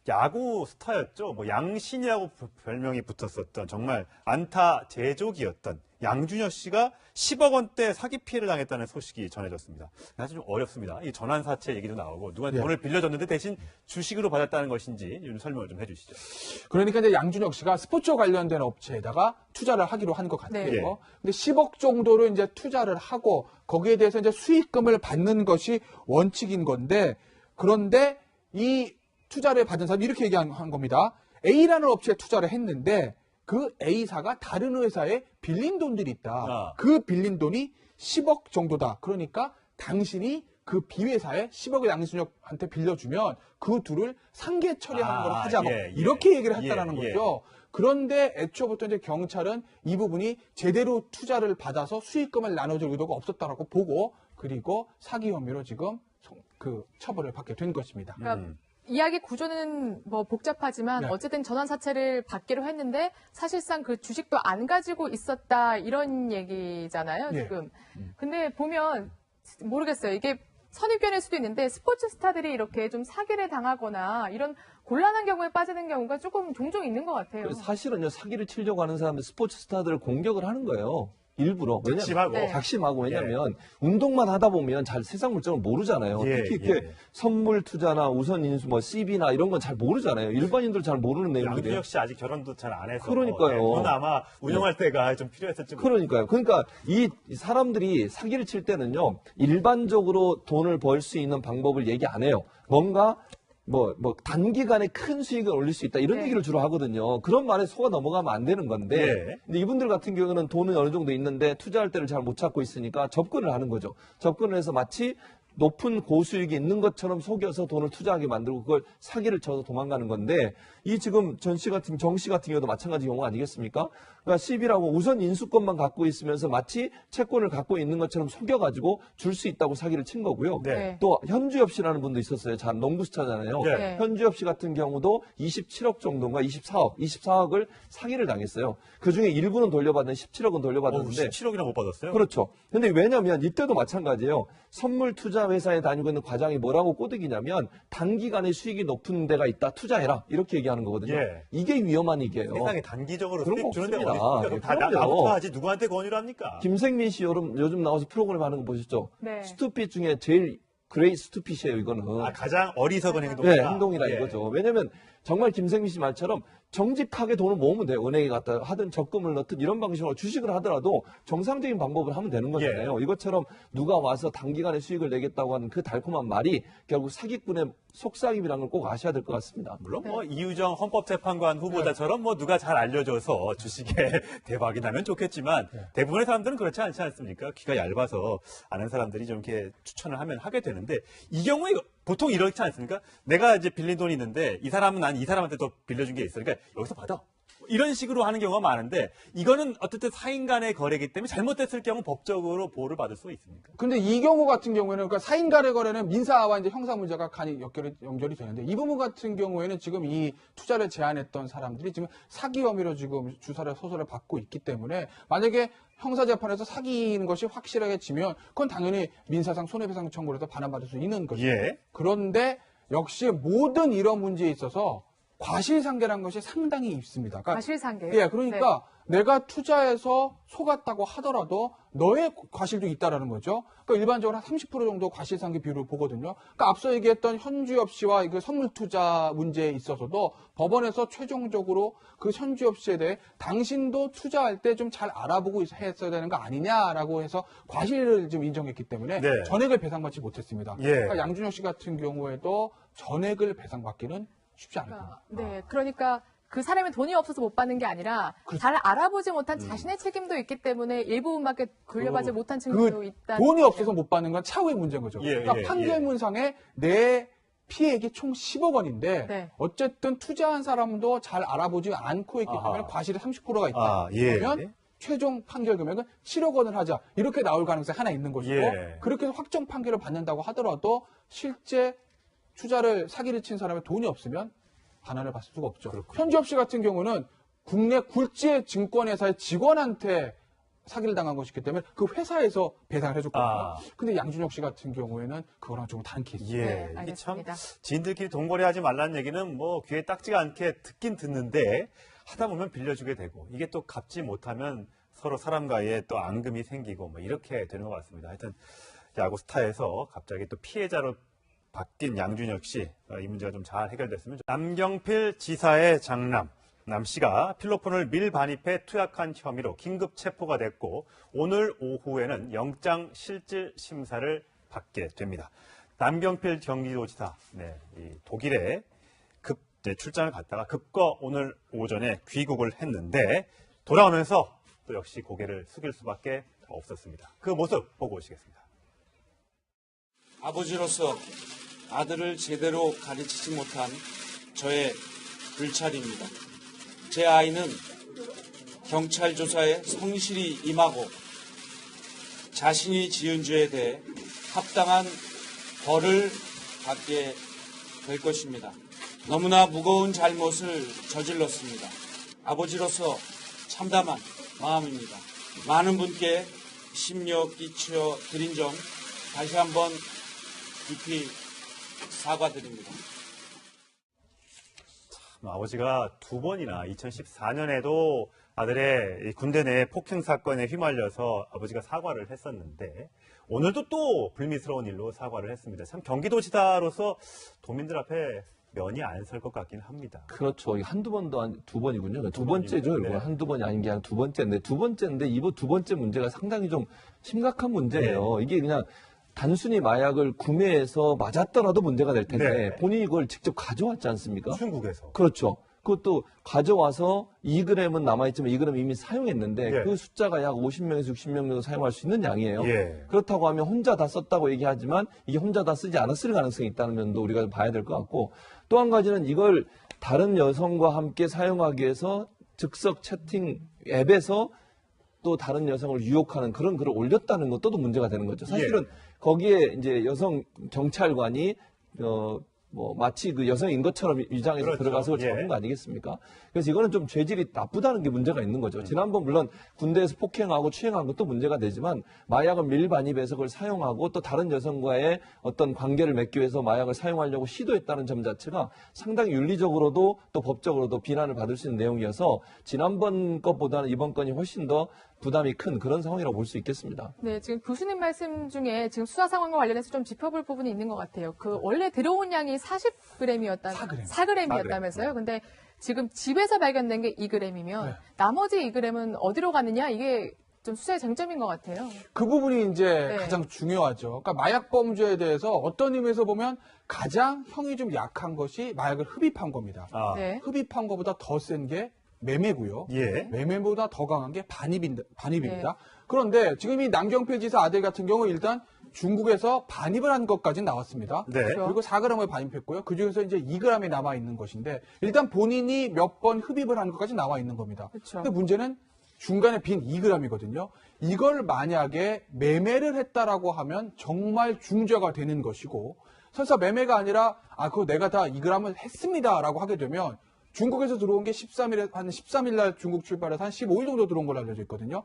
야구 스타였죠. 뭐 양신이라고 별명이 붙었었던 정말 안타 제조기였던 양준혁 씨가 10억 원대 사기 피해를 당했다는 소식이 전해졌습니다. 사실 좀 어렵습니다. 이 전환사채 얘기도 나오고 누가 돈을 빌려줬는데 대신 주식으로 받았다는 것인지 좀 설명을 좀 해주시죠. 그러니까 이제 양준혁 씨가 스포츠 관련된 업체에다가 투자를 하기로 한 것 같아요. 네. 근데 10억 정도로 이제 투자를 하고 거기에 대해서 이제 수익금을 받는 것이 원칙인 건데, 그런데 이 투자를 받은 사람이 이렇게 얘기한 겁니다. A라는 업체에 투자를 했는데 그 A사가 다른 회사에 빌린 돈들이 있다. 그 빌린 돈이 10억 정도다. 그러니까 당신이 그 B회사에 10억을 양준혁한테 빌려주면 그 둘을 상계 처리하는 걸 하자. 이렇게 얘기를 했다라는 거죠. 그런데 애초부터 이제 경찰은 이 부분이 제대로 투자를 받아서 수익금을 나눠줄 의도가 없었다라고 보고, 그리고 사기 혐의로 지금 그 처벌을 받게 된 것입니다. 그러니까 이야기 구조는 뭐 복잡하지만 어쨌든 전환사채를 받기로 했는데 사실상 그 주식도 안 가지고 있었다 이런 얘기잖아요, 지금. 근데 보면 모르겠어요. 이게 선입견일 수도 있는데 스포츠 스타들이 이렇게 좀 사기를 당하거나 이런 곤란한 경우에 빠지는 경우가 조금 종종 있는 것 같아요. 사실은요, 사기를 치려고 하는 사람들, 스포츠 스타들을 공격을 하는 거예요. 일부러. 작심하고. 왜냐면 운동만 하다 보면 잘 세상 물정을 모르잖아요. 특히 이렇게 선물 투자나 우선 인수, 뭐 CB나 이런 건 잘 모르잖아요. 일반인들 잘 모르는 내용들이에요. 양준혁 씨 아직 결혼도 잘 안 해서. 그러니까요. 돈 아마 운영할 때가 좀 필요했을지. 그러니까요. 그러니까 이 사람들이 사기를 칠 때는요, 일반적으로 돈을 벌 수 있는 방법을 얘기 안 해요. 뭔가 단기간에 큰 수익을 올릴 수 있다. 이런 얘기를 주로 하거든요. 그런 말에 속아 넘어가면 안 되는 건데. 근데 이분들 같은 경우는 돈은 어느 정도 있는데 투자할 때를 잘 못 찾고 있으니까 접근을 하는 거죠. 접근을 해서 마치 높은 고수익이 있는 것처럼 속여서 돈을 투자하게 만들고 그걸 사기를 쳐서 도망가는 건데, 이 지금 정 씨 같은 경우도 마찬가지 경우 아니겠습니까? 그러니까 CB라고 우선 인수권만 갖고 있으면서 마치 채권을 갖고 있는 것처럼 속여가지고 줄 수 있다고 사기를 친 거고요. 또 현주엽 씨라는 분도 있었어요. 농구 스타잖아요. 현주엽 씨 같은 경우도 27억 정도인가 24억을 사기를 당했어요. 그중에 일부는 돌려받는 17억은 돌려받았는데 17억이나 못 받았어요? 그렇죠. 근데 왜냐면 이때도 마찬가지예요. 선물 투자 회사에 다니고 있는 과장이 뭐라고 꼬드기냐면 단기간에 수익이 높은 데가 있다. 투자해라. 이렇게 얘기하는 거거든요. 이게 위험한 얘기예요. 세상에 단기적으로 그런 수익 주는데 없습니다. 나부터 하지 누구한테 권유를 합니까? 김생민 씨 요즘 나와서 프로그램 하는 거 보셨죠? 스투핏 중에 제일 그레이 스투핏이에요, 이거는. 가장 어리석은 행동이다. 행동이라 이거죠. 왜냐면 정말 김생민 씨 말처럼 정직하게 돈을 모으면 돼요. 은행에 갔다 하든 적금을 넣든 이런 방식으로 주식을 하더라도 정상적인 방법을 하면 되는 거잖아요. 이것처럼 누가 와서 단기간에 수익을 내겠다고 하는 그 달콤한 말이 결국 사기꾼의 속삭임이라는 걸 꼭 아셔야 될 것 같습니다. 물론 이유정 헌법재판관 후보자처럼 누가 잘 알려줘서 주식에 대박이 나면 좋겠지만 대부분의 사람들은 그렇지 않지 않습니까? 귀가 얇아서 아는 사람들이 좀 이렇게 추천을 하면 하게 되는데, 이 경우에 보통 이렇지 않습니까? 내가 이제 빌린 돈이 있는데 이 사람은 난 이 사람한테 또 빌려준 게 있어. 그러니까 여기서 받아. 이런 식으로 하는 경우가 많은데, 이거는 어쨌든 사인 간의 거래이기 때문에 잘못됐을 경우 법적으로 보호를 받을 수 있습니까? 근데 이 경우 같은 경우에는, 그러니까 사인 간의 거래는 민사와 이제 형사 문제가 간이 연결이 되는데, 이 부분 같은 경우에는 지금 이 투자를 제안했던 사람들이 지금 사기 혐의로 지금 소설을 받고 있기 때문에, 만약에 형사재판에서 사기인 것이 확실하게 지면 그건 당연히 민사상 손해배상 청구를 해서 반환받을 수 있는 거죠. 그런데 역시 모든 이런 문제에 있어서 과실상계라는 것이 상당히 있습니다. 그러니까, 과실상계. 그러니까 내가 투자해서 속았다고 하더라도 너의 과실도 있다라는 거죠. 그러니까 일반적으로 한 30% 정도 과실상계 비율을 보거든요. 그러니까 앞서 얘기했던 현주엽 씨와 그 선물 투자 문제에 있어서도 법원에서 최종적으로 그 현주엽 씨에 대해 당신도 투자할 때 좀 잘 알아보고 했어야 되는 거 아니냐라고 해서 과실을 좀 인정했기 때문에 전액을 배상받지 못했습니다. 그러니까 양준혁 씨 같은 경우에도 전액을 배상받기는 쉽지 않을 겁니다. 그러니까 그 사람이 돈이 없어서 못 받는 게 아니라 잘 알아보지 못한 자신의 책임도 있기 때문에 일부분밖에 돌려받지 못한 측면도 있다. 돈이 없어서 못 받는 건 차후의 문제인 거죠. 그러니까 판결문상에 내 피해액이 총 10억 원인데 어쨌든 투자한 사람도 잘 알아보지 않고 있기 때문에 과실이 30%가 있다. 그러면 최종 판결 금액은 7억 원을 하자. 이렇게 나올 가능성이 하나 있는 것이고 그렇게 해서 확정 판결을 받는다고 하더라도 실제 사기를 친 사람의 돈이 없으면 반환을 받을 수가 없죠. 현주엽 씨 같은 경우는 국내 굴지의 증권회사의 직원한테 사기를 당한 것이기 때문에 그 회사에서 배상을 해줬거든요. 아. 근데 양준혁 씨 같은 경우에는 그거랑 좀 다른 케이스. 예, 네, 이게 참 알겠습니다. 지인들끼리 동거래하지 말라는 얘기는 뭐 귀에 딱지가 않게 듣긴 듣는데 하다 보면 빌려주게 되고 이게 또 갚지 못하면 서로 사람과의 또 앙금이 생기고 뭐 이렇게 되는 것 같습니다. 하여튼 야구 스타에서 갑자기 또 피해자로 바뀐 양준혁 씨, 이 문제가 좀 잘 해결됐으면 남경필 지사의 장남 남 씨가 필로폰을 밀반입해 투약한 혐의로 긴급 체포가 됐고 오늘 오후에는 영장 실질 심사를 받게 됩니다. 남경필 경기도지사, 이 독일에 출장을 갔다가 급거 오늘 오전에 귀국을 했는데 돌아오면서 또 역시 고개를 숙일 수밖에 없었습니다. 그 모습 보고 오시겠습니다. 아버지로서 아들을 제대로 가르치지 못한 저의 불찰입니다. 제 아이는 경찰 조사에 성실히 임하고 자신이 지은 죄에 대해 합당한 벌을 받게 될 것입니다. 너무나 무거운 잘못을 저질렀습니다. 아버지로서 참담한 마음입니다. 많은 분께 심려 끼쳐 드린 점 다시 한번 깊이 사과드립니다. 아버지가 두 번이나 2014년에도 아들의 이 군대 내 폭행 사건에 휘말려서 아버지가 사과를 했었는데 오늘도 또 불미스러운 일로 사과를 했습니다. 참 경기도지사로서 도민들 앞에 면이 안 설 것 같긴 합니다. 그렇죠. 이게 한두 번도 두 번이군요. 두 두 번째죠. 번이군요. 이거 네. 한두 번이 아닌 게 아니라 두 번째인데 이번 두 번째 문제가 상당히 좀 심각한 문제예요. 네. 이게 그냥 단순히 마약을 구매해서 맞았더라도 문제가 될 텐데 네. 본인이 이걸 직접 가져왔지 않습니까? 중국에서. 그렇죠. 그것도 가져와서 2g은 남아있지만 2g 이미 사용했는데 예. 그 숫자가 약 50명에서 60명 정도 사용할 수 있는 양이에요. 예. 그렇다고 하면 혼자 다 썼다고 얘기하지만 이게 혼자 다 쓰지 않았을 가능성이 있다는 면도 우리가 봐야 될 것 같고 또 한 가지는 이걸 다른 여성과 함께 사용하기 위해서 즉석 채팅 앱에서 또 다른 여성을 유혹하는 그런 글을 올렸다는 것도 문제가 되는 거죠. 사실은 거기에 이제 여성 경찰관이 마치 그 여성인 것처럼 위장해서 그렇죠. 들어가서 예. 잡은 거 아니겠습니까? 그래서 이거는 좀 죄질이 나쁘다는 게 문제가 있는 거죠. 지난번 물론 군대에서 폭행하고 추행한 것도 문제가 되지만 마약을 밀반입해서 그걸 사용하고 또 다른 여성과의 어떤 관계를 맺기 위해서 마약을 사용하려고 시도했다는 점 자체가 상당히 윤리적으로도 또 법적으로도 비난을 받을 수 있는 내용이어서 지난번 것보다는 이번 건이 훨씬 더 부담이 큰 그런 상황이라고 볼 수 있겠습니다. 네, 지금 교수님 말씀 중에 지금 수사 상황과 관련해서 좀 짚어볼 부분이 있는 것 같아요. 그 원래 들어온 양이 40g이었다, 4g이었다면서요. 근데 지금 집에서 발견된 게 2g이면 네. 나머지 2g은 어디로 가느냐 이게 좀 수사의 쟁점인 것 같아요. 그 부분이 이제 네. 가장 중요하죠. 그러니까 마약 범죄에 대해서 어떤 의미에서 보면 가장 형이 좀 약한 것이 마약을 흡입한 겁니다. 아, 네. 흡입한 것보다 더 센 게 매매고요. 예. 매매보다 더 강한 게 반입입니다. 네. 그런데 지금 이 남경필 지사 아들 같은 경우 일단 중국에서 반입을 한 것까지 나왔습니다. 네. 그렇죠. 그리고 4g을 반입했고요. 그중에서 이제 2g이 남아 있는 것인데 일단 본인이 몇 번 흡입을 한 것까지 나와 있는 겁니다. 그렇죠. 근데 문제는 중간에 빈 2g이거든요. 이걸 만약에 매매를 했다라고 하면 정말 중죄가 되는 것이고 설사 매매가 아니라 그거 내가 다 2g을 했습니다라고 하게 되면 중국에서 들어온 게 한 13일 날 중국 출발해서 한 15일 정도 들어온 걸로 알려져 있거든요.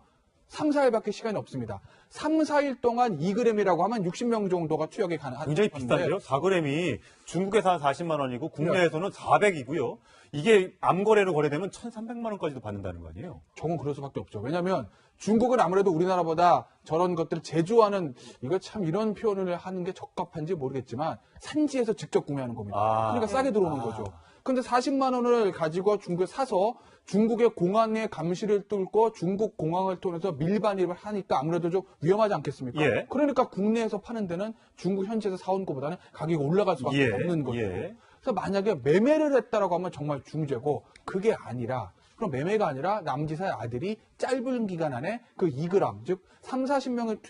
3, 4일밖에 시간이 없습니다. 3, 4일 동안 2g이라고 하면 60명 정도가 투약이 가능한 굉장히 비싼데요. 4g이 중국에서 한 40만 원이고 국내에서는 400이고요. 이게 암거래로 거래되면 1,300만 원까지도 받는다는 거 아니에요? 저건 그럴 수밖에 없죠. 왜냐하면 중국은 아무래도 우리나라보다 저런 것들을 제조하는 이거 참 이런 표현을 하는 게 적합한지 모르겠지만 산지에서 직접 구매하는 겁니다. 아. 그러니까 싸게 들어오는 거죠. 근데 40만 원을 가지고 중국에 사서 중국의 공항의 감시를 뚫고 중국 공항을 통해서 밀반입을 하니까 아무래도 좀 위험하지 않겠습니까? 예. 그러니까 국내에서 파는 데는 중국 현지에서 사온 것보다는 가격이 올라갈 수밖에 예. 없는 거죠. 예. 그래서 만약에 매매를 했다라고 하면 정말 중죄고 그게 아니라 그럼 매매가 아니라 남지사의 아들이 짧은 기간 안에 그 2g 즉 3, 40명을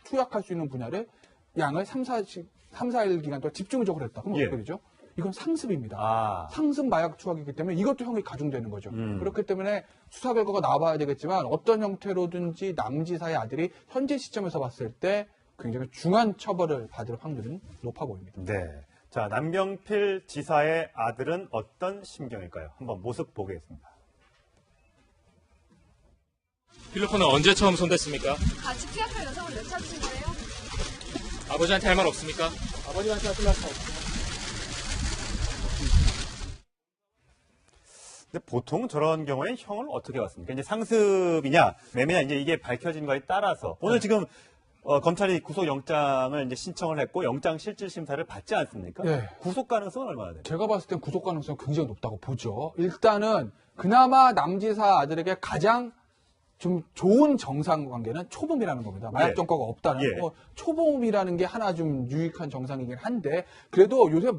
투약할 수 있는 분야를 양을 3, 4일 기간 동안 집중적으로 했다. 그럼 예. 어떻게 되죠? 이건 상습입니다. 아, 상습 마약 투약이기 때문에 이것도 형이 가중되는 거죠. 음. 그렇기 때문에 수사 결과가 나와봐야 되겠지만 어떤 형태로든지 남지사의 아들이 현재 시점에서 봤을 때 굉장히 중한 처벌을 받을 확률은 높아 보입니다. 네. 자, 남경필 지사의 아들은 어떤 심경일까요? 한번 모습 보겠습니다. 필로폰은 언제 처음 손댔습니까? 같이 피아노 여성을 왜 찾으신 거예요? 아버지한테 할 말 없습니까? 아버님한테 하실 말씀 없어요? 근데 보통 저런 경우에 형을 어떻게 받습니까? 이제 상습이냐, 매매냐, 이제 이게 밝혀진 거에 따라서. 오늘 지금, 검찰이 구속영장을 이제 신청을 했고, 영장실질심사를 받지 않습니까? 네. 구속 가능성은 얼마나 돼요? 제가 봤을 땐 구속 가능성이 굉장히 높다고 보죠. 일단은 그나마 남지사 아들에게 가장 좀 좋은 정상 관계는 초범이라는 겁니다. 마약 예. 전과가 없다는 예. 거. 초범이라는 게 하나 좀 유익한 정상이긴 한데 그래도 요새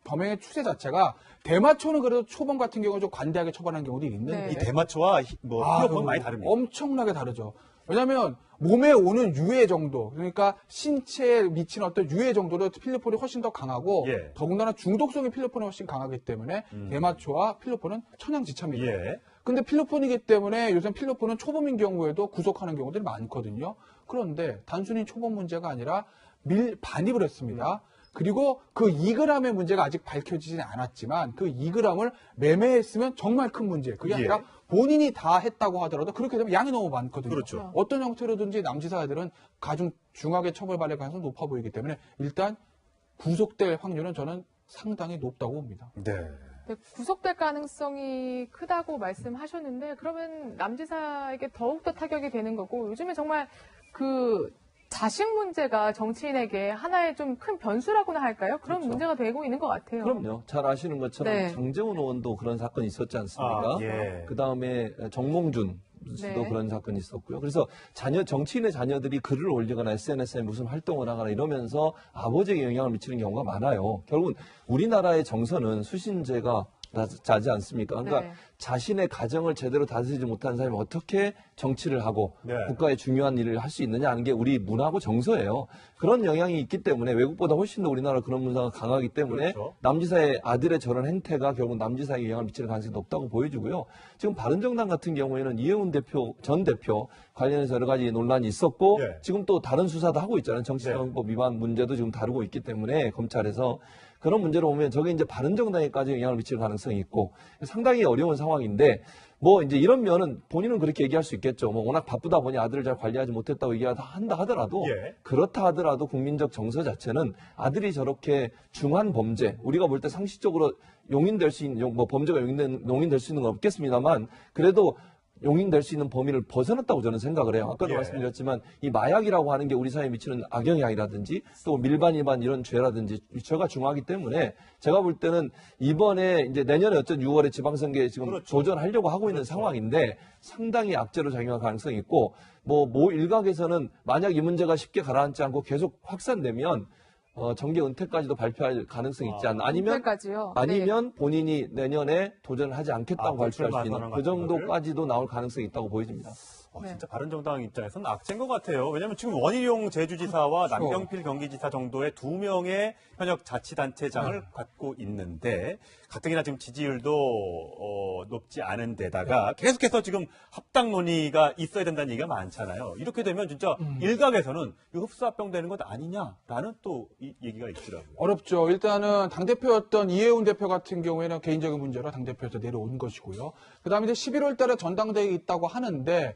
범행의 추세 자체가 대마초는 그래도 초범 같은 경우 좀 관대하게 처벌하는 경우도 있는데 네. 이 대마초와 필로폰 많이 다릅니다. 엄청나게 다르죠. 왜냐하면 몸에 오는 유해 정도, 그러니까 신체에 미치는 어떤 유해 정도로 필로폰이 훨씬 더 강하고 예. 더군다나 중독성이 필로폰이 훨씬 강하기 때문에 대마초와 필로폰은 천양지차입니다. 예. 근데 필로폰이기 때문에 요새 필로폰은 초범인 경우에도 구속하는 경우들이 많거든요. 그런데 단순히 초범 문제가 아니라 반입을 했습니다. 그리고 그 2g의 문제가 아직 밝혀지지는 않았지만 그 2g을 매매했으면 정말 큰 문제. 그게 아니라 예. 본인이 다 했다고 하더라도 그렇게 되면 양이 너무 많거든요. 그렇죠. 어떤 형태로든지 남지사들은 가중 중하게 처벌받을 가능성이 높아 보이기 때문에 일단 구속될 확률은 저는 상당히 높다고 봅니다. 네. 네, 구속될 가능성이 크다고 말씀하셨는데 그러면 남지사에게 더욱더 타격이 되는 거고 요즘에 정말 그 자식 문제가 정치인에게 하나의 좀 큰 변수라고나 할까요? 그런 그렇죠. 문제가 되고 있는 것 같아요. 그럼요. 잘 아시는 것처럼 네. 장재훈 의원도 그런 사건이 있었지 않습니까? 예. 그 다음에 정몽준 씨도 네. 그런 사건이 있었고요. 그래서 정치인의 자녀들이 글을 올리거나 SNS에 무슨 활동을 하거나 이러면서 아버지에게 영향을 미치는 경우가 많아요. 결국은 우리나라의 정서는 수신제가 자지 않습니까? 그러니까 네. 자신의 가정을 제대로 다스리지 못한 사람이 어떻게 정치를 하고 네. 국가의 중요한 일을 할 수 있느냐 하는 게 우리 문화고 정서예요. 그런 영향이 있기 때문에 외국보다 훨씬 더 우리나라 그런 문화가 강하기 때문에 그렇죠. 남지사의 아들의 저런 행태가 결국 남지사에게 영향을 미치는 가능성이 높다고 보여지고요. 지금 바른정당 같은 경우에는 이해운 전 대표 관련해서 여러 가지 논란이 있었고 네. 지금 또 다른 수사도 하고 있잖아요. 정치자금법 위반 문제도 지금 다루고 있기 때문에 검찰에서 그런 문제로 보면 저게 이제 바른정당에까지 영향을 미칠 가능성이 있고 상당히 어려운 상황인데 뭐 이제 이런 면은 본인은 그렇게 얘기할 수 있겠죠. 뭐 워낙 바쁘다 보니 아들을 잘 관리하지 못했다고 얘기한다 하더라도 예. 그렇다 하더라도 국민적 정서 자체는 아들이 저렇게 중한 범죄 우리가 볼 때 상식적으로 용인될 수 있는 뭐 범죄가 용인될 수 있는 건 없겠습니다만 그래도 용인될 수 있는 범위를 벗어났다고 저는 생각을 해요. 아까도 예. 말씀드렸지만 이 마약이라고 하는 게 우리 사회에 미치는 악영향이라든지 또 일반 이런 죄라든지 죄가 중하기 때문에 제가 볼 때는 이번에 이제 내년에 어쨌든 6월에 지방선거에 지금 그렇죠. 도전하려고 하고 있는 상황인데 상당히 악재로 작용할 가능성이 있고 뭐 일각에서는 만약 이 문제가 쉽게 가라앉지 않고 계속 확산되면 정계 은퇴까지도 발표할 가능성이 있지 않나. 은퇴까지요? 아니면 본인이 내년에 도전을 하지 않겠다고 발표할 수 있는 불출마 그 선언 같은 정도까지도 나올 가능성이 있다고 보여집니다. 네. 진짜 바른정당 입장에서는 악재인 것 같아요. 왜냐하면 지금 원희룡 제주지사와 그렇죠. 남경필 경기지사 정도의 2명의 현역 자치단체장을 네. 갖고 있는데 가뜩이나 지금 지지율도 높지 않은 데다가 계속해서 지금 합당 논의가 있어야 된다는 얘기가 많잖아요. 이렇게 되면 진짜 일각에서는 이거 흡수합병되는 것 아니냐라는 또 이 얘기가 있더라고요. 어렵죠. 일단은 당대표였던 이해운 대표 같은 경우에는 개인적인 문제로 당대표에서 내려온 것이고요. 그 다음에 이제 11월 달에 전당대회에 있다고 하는데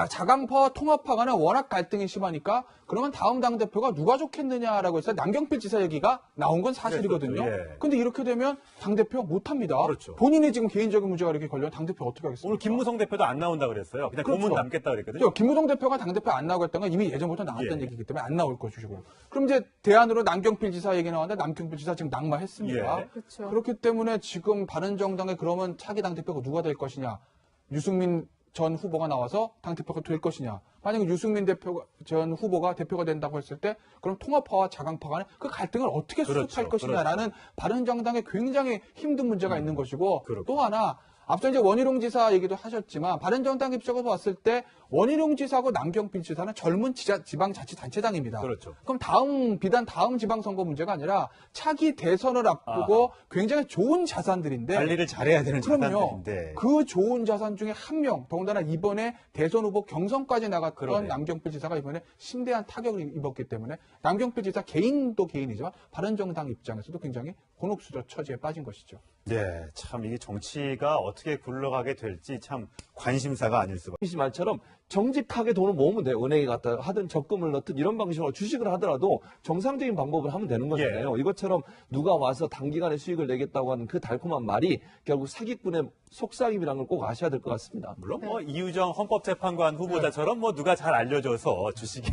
자강파와 통합파 간에 워낙 갈등이 심하니까 그러면 다음 당대표가 누가 좋겠느냐라고 해서 남경필 지사 얘기가 나온 건 사실이거든요. 그랬었죠. 예. 근데 이렇게 되면 당대표 못합니다. 그렇죠. 본인이 지금 개인적인 문제가 이렇게 걸려면 당대표 어떻게 하겠습니까? 오늘 김무성 대표도 안 나온다 그랬어요. 그냥 그렇죠. 고문 남겠다 그랬거든요. 그렇죠. 김무성 대표가 당대표 안 나오고 했던 건 이미 예전부터 나왔던 예. 얘기이기 때문에 안 나올 것이고요. 그럼 이제 대안으로 남경필 지사 얘기 나왔는데 남경필 지사 지금 낙마했습니다. 예. 그렇죠. 그렇기 때문에 지금 바른정당에 그러면 차기 당대표가 누가 될 것이냐. 유승민 전 후보가 나와서 당대표가 될 것이냐. 만약에 유승민 전 후보가 대표가 된다고 했을 때 그럼 통합파와 자강파 간에 그 갈등을 어떻게 수습할 그렇죠. 것이냐라는 바른정당에 굉장히 힘든 문제가 있는 것이고 그렇고. 또 하나 앞서 이제 원희룡 지사 얘기도 하셨지만 바른정당 입장에서 봤을 때 원희룡 지사하고 남경필 지사는 젊은 지방자치단체장입니다. 그렇죠. 그럼 비단 다음 지방선거 문제가 아니라 차기 대선을 앞두고 굉장히 좋은 자산들인데 관리를 잘해야 되는 그럼요. 자산들인데. 그 좋은 자산 중에 한 명, 더군다나 이번에 대선 후보 경선까지 나갔던 그러네요. 남경필 지사가 이번에 심대한 타격을 입었기 때문에 남경필 지사 개인도 개인이지만 바른정당 입장에서도 굉장히 곤혹스러운 처지에 빠진 것이죠. 네, 참 이게 정치가 어떻게 굴러가게 될지 참 관심사가 아닐 수가. 씨 말처럼 정직하게 돈을 모으면 돼요. 은행에 갖다 하든 적금을 넣든 이런 방식으로 주식을 하더라도 정상적인 방법을 하면 되는 거잖아요. 이것처럼 누가 와서 단기간에 수익을 내겠다고 하는 그 달콤한 말이 결국 사기꾼의 속삭임이라는 걸 꼭 아셔야 될 것 같습니다. 물론 뭐 이유정 헌법재판관 후보자처럼 뭐 누가 잘 알려줘서 주식에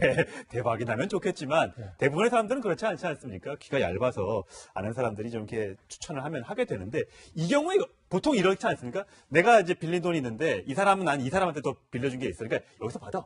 대박이 나면 좋겠지만 대부분의 사람들은 그렇지 않지 않습니까? 귀가 얇아서 아는 사람들이 좀 이렇게 추천을 하면 하게 되는데 이 경우에 보통 이렇지 않습니까? 내가 이제 빌린 돈이 있는데 이 사람은 난 이 사람한테 또 빌려준 게 있어. 그러니까 여기서 받아.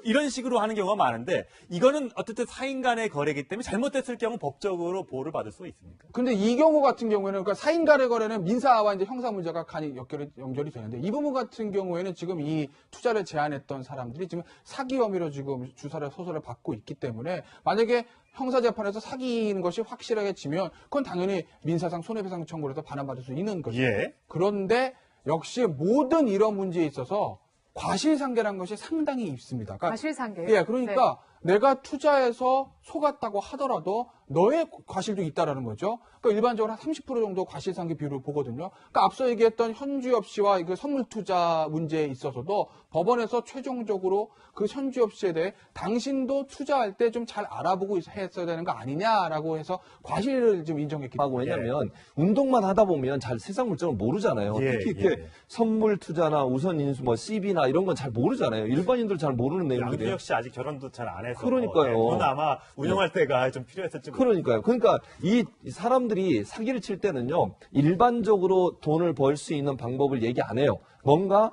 이런 식으로 하는 경우가 많은데 이거는 어쨌든 사인 간의 거래이기 때문에 잘못됐을 경우 법적으로 보호를 받을 수 있습니까? 근데 이 경우 같은 경우에는 그러니까 사인 간의 거래는 민사와 이제 형사 문제가 간이 연결이 되는데 이 부분 같은 경우에는 지금 이 투자를 제안했던 사람들이 지금 사기 혐의로 지금 주사를 소설을 받고 있기 때문에 만약에 형사재판에서 사기인 것이 확실하게 지면 그건 당연히 민사상 손해배상 청구를 해서 반환받을 수 있는 거죠. 그런데 역시 모든 이런 문제에 있어서 과실상계라는 것이 상당히 있습니다. 그러니까 과실상계. 예, 그러니까 내가 투자해서 속았다고 하더라도 너의 과실도 있다라는 거죠. 그러니까 일반적으로 한 30% 정도 과실상계 비율을 보거든요. 그러니까 앞서 얘기했던 현주엽 씨와 그 선물 투자 문제에 있어서도 법원에서 최종적으로 그 현주엽 씨에 대해 당신도 투자할 때 좀 잘 알아보고 했어야 되는 거 아니냐라고 해서 과실을 좀 인정했기 때문에. 왜냐하면 운동만 하다 보면 잘 세상 물정을 모르잖아요. 특히 이렇게 선물 투자나 우선 인수, 뭐 CB나 이런 건 잘 모르잖아요. 일반인들 잘 모르는 내용들이에요. 양준혁 씨 아직 결혼도 잘 안 해서. 그러니까요. 그건 아마 운영할 때가 좀 필요했을지 그러니까요. 그러니까 이 사람들이 사기를 칠 때는요, 일반적으로 돈을 벌 수 있는 방법을 얘기 안 해요. 뭔가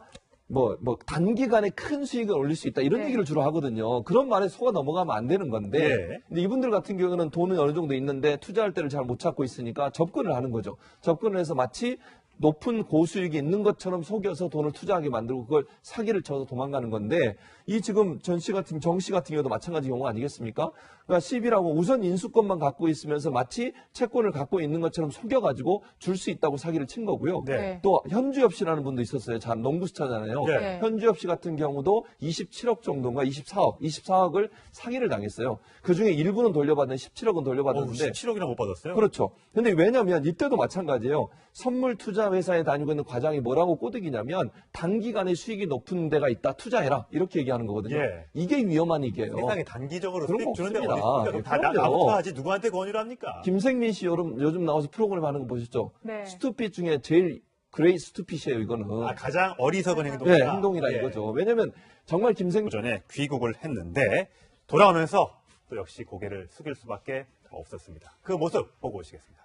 단기간에 큰 수익을 올릴 수 있다 이런 얘기를 주로 하거든요. 그런 말에 속아 넘어가면 안 되는 건데 근데 이분들 같은 경우는 돈은 어느 정도 있는데 투자할 때를 잘 못 찾고 있으니까 접근을 하는 거죠. 접근을 해서 마치 높은 고수익이 있는 것처럼 속여서 돈을 투자하게 만들고 그걸 사기를 쳐서 도망가는 건데 이 지금 정 씨 같은 경우도 마찬가지 경우 아니겠습니까? 그러니까 CB라고 우선 인수권만 갖고 있으면서 마치 채권을 갖고 있는 것처럼 속여가지고 줄 수 있다고 사기를 친 거고요. 또 현주엽 씨라는 분도 있었어요. 농구 스타잖아요. 현주엽 씨 같은 경우도 27억 정도인가 24억을 사기를 당했어요. 그중에 일부는 돌려받는 17억은 돌려받았는데 17억이나 못 받았어요? 그렇죠. 근데 왜냐면 이때도 마찬가지예요. 선물 투자 회사에 다니고 있는 과장이 뭐라고 꼬드기냐면 단기간에 수익이 높은 데가 있다. 투자해라. 이렇게 얘기하는 거거든요. 이게 위험한 얘기예요. 세상에 단기적으로 그런 수익 거 주는데 없습니다. 어디 다 나부터 하지 누구한테 권유를 합니까? 김생민 씨 요즘 나와서 프로그램 하는 거 보셨죠? 네. 스투핏 중에 제일 그레이 스투핏이에요. 이거는. 가장 어리석은 행동이다. 행동이라 이거죠. 왜냐면 정말 김생민 전에 귀국을 했는데 돌아오면서 또 역시 고개를 숙일 수밖에 없었습니다. 그 모습 보고 오시겠습니다.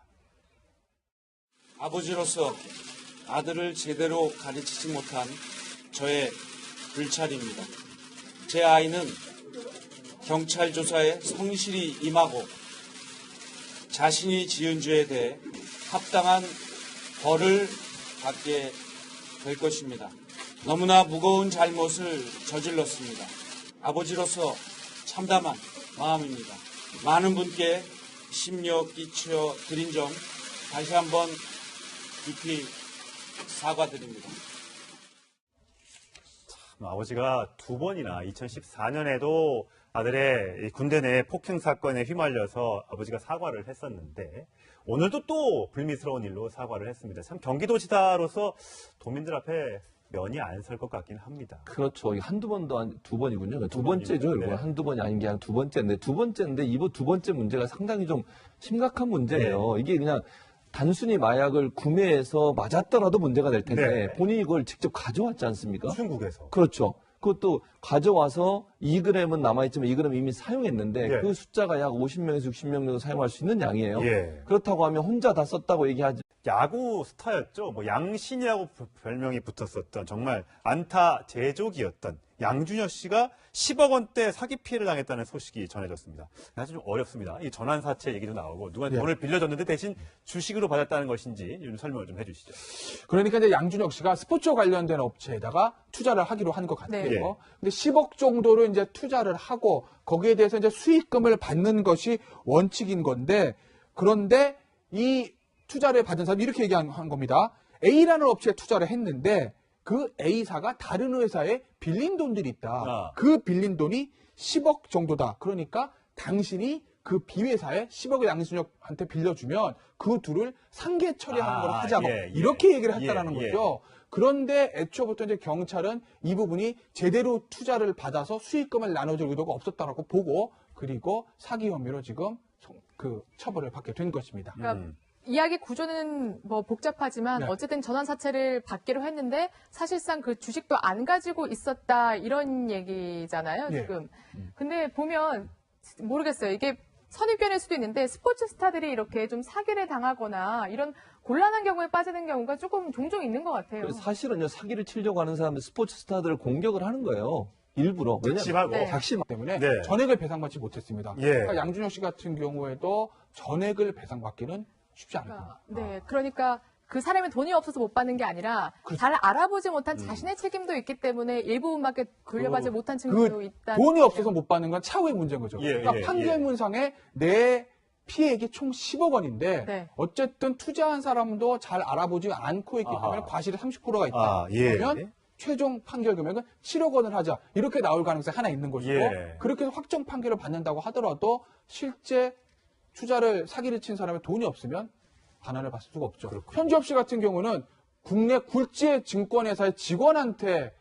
아버지로서 아들을 제대로 가르치지 못한 저의 불찰입니다. 제 아이는 경찰 조사에 성실히 임하고 자신이 지은 죄에 대해 합당한 벌을 받게 될 것입니다. 너무나 무거운 잘못을 저질렀습니다. 아버지로서 참담한 마음입니다. 많은 분께 심려 끼쳐 드린 점 다시 한번 깊이 사과드립니다. 아버지가 두 번이나 2014년에도 아들의 군대 내 폭행 사건에 휘말려서 아버지가 사과를 했었는데 오늘도 또 불미스러운 일로 사과를 했습니다. 참 경기도지사로서 도민들 앞에 면이 안 설 것 같긴 합니다. 그렇죠. 한두 번도 아니 두 번이군요. 두 번째죠. 이거 한두 번이 아닌 게 한 두 번째인데 이번 두 번째 문제가 상당히 좀 심각한 문제예요. 이게 그냥 단순히 마약을 구매해서 맞았더라도 문제가 될 텐데 본인이 그걸 직접 가져왔지 않습니까? 중국에서. 그렇죠. 그것도 가져와서 2g은 남아있지만 2g 이미 사용했는데 그 숫자가 약 50명에서 60명 정도 사용할 수 있는 양이에요. 그렇다고 하면 혼자 다 썼다고 얘기하지. 야구 스타였죠. 양신이라고 별명이 붙었었던 정말 안타 제조기였던 양준혁 씨가 10억 원대 사기 피해를 당했다는 소식이 전해졌습니다. 사실 좀 어렵습니다. 이 전환사채 얘기도 나오고 누가 돈을 빌려줬는데 대신 주식으로 받았다는 것인지 좀 설명을 좀 해주시죠. 그러니까 이제 양준혁 씨가 스포츠 관련된 업체에다가 투자를 하기로 한 것 같아요. 근데 10억 정도로 이제 투자를 하고 거기에 대해서 이제 수익금을 받는 것이 원칙인 건데 그런데 이 투자를 받은 사람이 이렇게 얘기한 겁니다. A라는 업체에 투자를 했는데 그 A사가 다른 회사에 빌린 돈들이 있다. 그 빌린 돈이 10억 정도다. 그러니까 당신이 그 B회사에 10억을 양준혁한테 빌려주면 그 둘을 상계 처리하는 걸 하자고 이렇게 얘기를 했다라는 거죠. 그런데 애초부터 이제 경찰은 이 부분이 제대로 투자를 받아서 수익금을 나눠줄 의도가 없었다라고 보고 그리고 사기 혐의로 지금 그 처벌을 받게 된 것입니다. 그러니까 이야기 구조는 뭐 복잡하지만 네. 어쨌든 전환 사채를 받기로 했는데 사실상 그 주식도 안 가지고 있었다 이런 얘기잖아요, 예. 지금. 근데 보면 모르겠어요. 이게 선입견일 수도 있는데 스포츠 스타들이 이렇게 좀 사기를 당하거나 이런 곤란한 경우에 빠지는 경우가 조금 종종 있는 것 같아요. 사실은요, 사기를 치려고 하는 사람들, 스포츠 스타들을 공격을 하는 거예요. 일부러. 작심하고. 네. 작심. 때문에 네. 전액을 배상받지 못했습니다. 예. 그러니까 양준혁 씨 같은 경우에도 전액을 배상받기는 쉽지 않을 겁니다. 네, 그러니까 그 사람이 돈이 없어서 못 받는 게 아니라 잘 알아보지 못한 자신의 책임도 있기 때문에 일부분밖에 돌려받지 못한 측면도 있다. 돈이 없어서 못 받는 건 차후의 문제인 거죠. 예, 그러니까 예, 판결문상에 내 피해액이 총 10억 원인데 네. 어쨌든 투자한 사람도 잘 알아보지 않고 있기 때문에 과실이 30%가 있다. 아, 예. 그러면 최종 판결 금액은 7억 원을 하자. 이렇게 나올 가능성이 하나 있는 것이고 예. 그렇게 해서 확정 판결을 받는다고 하더라도 실제 투자를 사기를 친 사람의 돈이 없으면 반환을 받을 수가 없죠. 현주엽 씨 같은 경우는 국내 굴지의 증권회사의 직원한테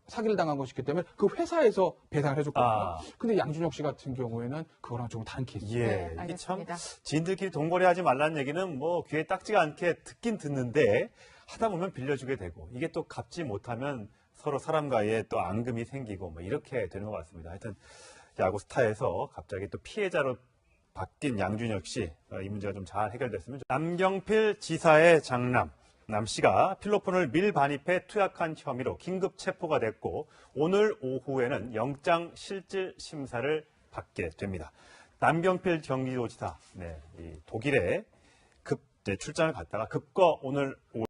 사기를 당한 것이기 때문에 그 회사에서 배상을 해줬거든요. 아. 근데 양준혁 씨 같은 경우에는 그거랑 좀 다른 케이스. 예, 네, 이게 참 알겠습니다. 지인들끼리 돈거래하지 말라는 얘기는 뭐 귀에 딱지가 않게 듣긴 듣는데 하다 보면 빌려주게 되고 이게 또 갚지 못하면 서로 사람과의 또 앙금이 생기고 뭐 이렇게 되는 것 같습니다. 하여튼 야구 스타에서 갑자기 또 피해자로 바뀐 양준혁 씨, 이 문제가 좀 잘 해결됐으면 남경필 지사의 장남 남 씨가 필로폰을 밀반입해 투약한 혐의로 긴급 체포가 됐고 오늘 오후에는 영장 실질 심사를 받게 됩니다. 남경필 경기도지사, 이 독일에 출장을 갔다가 급거 오늘